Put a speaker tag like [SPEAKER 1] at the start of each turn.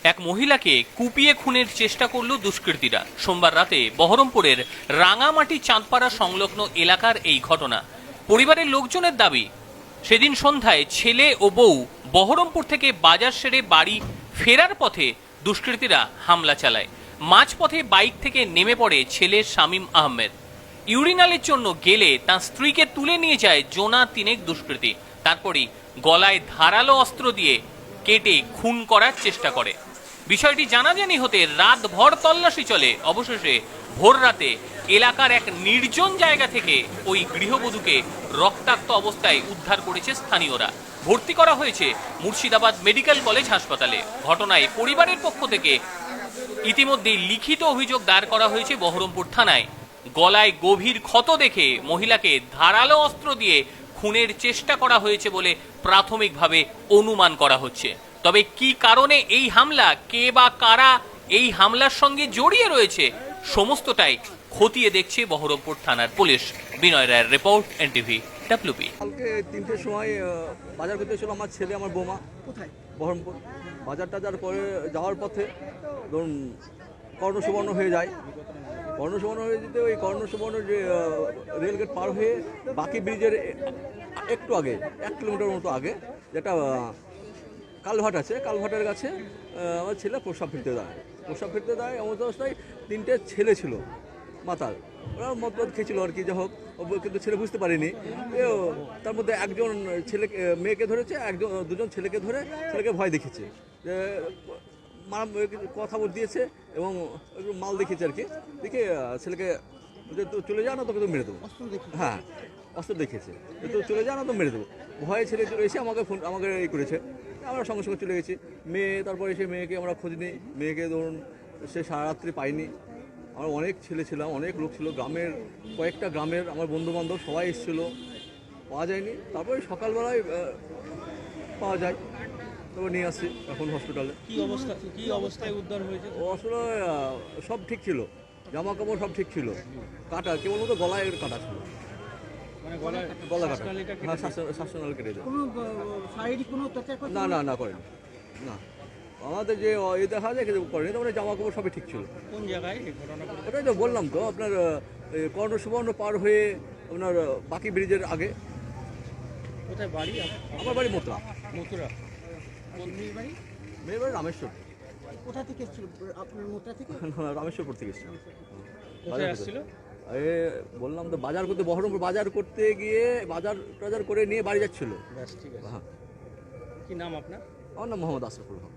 [SPEAKER 1] এক মহিলাকে কুপিয়ে খুনের চেষ্টা করল দুষ্কৃতীরা। সোমবার রাতে বহরমপুরের রাঙামাটি চাঁদপাড়া সংলগ্ন এলাকার এই ঘটনা। পরিবারের লোকজনের দাবি, সেদিন সন্ধ্যায় ছেলে ও বউ বহরমপুর থেকে বাজার সেরে বাড়ি ফেরার পথে দুষ্কৃতীরা হামলা চালায়। মাঝপথে বাইক থেকে নেমে পড়ে ছেলে শামীম আহমেদ। ইউরিনালের জন্য গেলে তার স্ত্রীকে তুলে নিয়ে যায় জোনা তিনেক দুষ্কৃতী। তারপরই গলায় ধারালো অস্ত্র দিয়ে কেটে খুন করার চেষ্টা করে। বিষয়টি জানাজানি হতে রাতভর তল্লাশি চলে। অবশেষে ভোর রাতে এলাকার এক নির্জন জায়গা থেকে ওই গৃহবধূকে রক্তাক্ত অবস্থায় উদ্ধার করেছে স্থানীয়রা। ভর্তি করা হয়েছে মুর্শিদাবাদ মেডিকেল কলেজ হাসপাতালে। ঘটনায় পরিবারের পক্ষ থেকে ইতিমধ্যেই লিখিত অভিযোগ দায়ের করা হয়েছে বহরমপুর থানায়। গলায় গভীর ক্ষত দেখে মহিলাকে ধারালো অস্ত্র দিয়ে খুনের চেষ্টা করা হয়েছে বলে প্রাথমিকভাবে অনুমান করা হচ্ছে। তবে কি কারণে এই হামলা, কে বা কারা এই হামলার সঙ্গে জড়িয়ে রয়েছে, সমস্তটাই খতিয়ে দেখছে বহরমপুর থানার পুলিশ। বিনয় রায়ের রিপোর্ট, এনটিভি ডব্লিউপি।
[SPEAKER 2] কালকে 3টের সময় বাজার করতে ছিল আমার ছেলে আমার বৌমা। কোথায়? বহরমপুর। বাজার টাজার করে যাওয়ার পথে ধরুন কর্ণসুবর্ণ হয়ে যায়। কর্ণসুবর্ণ হয়ে যেতে ওই কর্ণসুবর্ণ যে রেলগেট পার হয়ে বাকি ব্রিজের একটু আগে 1 কিলোমিটার মতো আগে যেটা কালভার্ট আছে, কালভার্টের কাছে আমার ছেলে প্রস্রাব ফিরতে দেয়। এমন অবস্থায় 3টে ছেলে ছিল মাতাল, ওরা মদ খেয়েছিল আর কি, যা হোক, কিন্তু ছেলে বুঝতে পারেনি। তার মধ্যে একজন মেয়েকে ধরেছে, দুজন ছেলেকে ধরে ছেলেকে ভয় দেখিয়েছে, যে কথা দিয়েছে এবং মাল দেখিয়েছে আর কি। দেখে ছেলেকে তো চলে যাও না, তোকে তো মেরে দেবো। হ্যাঁ, অস্ত্র দেখিয়েছে, তো চলে যাও না, তো মেরে দেবো। ভয়ে ছেলে চলে এসে আমাকে এই করেছে। আমরা সঙ্গে সঙ্গে চলে গেছি। তারপর এসে মেয়েকে আমরা খোঁজ নিই। মেয়েকে ধরুন সে সারা রাত্রি পাইনি। আমার অনেক ছেলে ছিলাম, অনেক লোক ছিল, গ্রামের কয়েকটা গ্রামের আমার বন্ধুবান্ধব সবাই এসেছিলো, পাওয়া যায়নি। তারপরে সকালবেলায় পাওয়া যায়, তবে নিয়ে আসছি এখন হসপিটালে।
[SPEAKER 3] কি অবস্থায় উদ্ধার হয়েছে?
[SPEAKER 2] আসলে সব ঠিক ছিল, জামা কাপড় সব ঠিক ছিল, কাটা কেবল মতো গলায় কাটা ছিল,
[SPEAKER 3] মানে
[SPEAKER 2] গলা কাটা। হ্যাঁ, শ্বাসনালী কেটে দেয়। না করেনি, না। আমাদের যে দেখা যায় কিন্তু করেনি, তারপরে জামা কাপড় সবই ঠিক ছিল।
[SPEAKER 3] কোন জায়গায় এই ঘটনা ঘটেছে?
[SPEAKER 2] ওটাই তো বললাম তো আপনার, কর্ণসুবর্ণ পার হয়ে আপনার বাকি ব্রিজের আগে।
[SPEAKER 3] কোথায় বাড়ি?
[SPEAKER 2] আমার বাড়ি মথুরা। মেয়ের বাড়ি রামেশ্বর।
[SPEAKER 4] কোথা থেকে এসেছিল আপনার মোটা থেকে?
[SPEAKER 2] রামেশ্বরপুর থেকে এসেছিল।
[SPEAKER 3] কোথায় আসছিল?
[SPEAKER 2] বললাম তো বাজার করতে, বহরমপুর বাজার করতে গিয়ে বাজার টাজার করে নিয়ে বাড়ি যাচ্ছিল।
[SPEAKER 3] ব্যাস, ঠিক আছে।
[SPEAKER 2] হ্যাঁ।
[SPEAKER 3] কি নাম আপনার?
[SPEAKER 2] আমার নাম মোহাম্মদ আশরাফুল হক।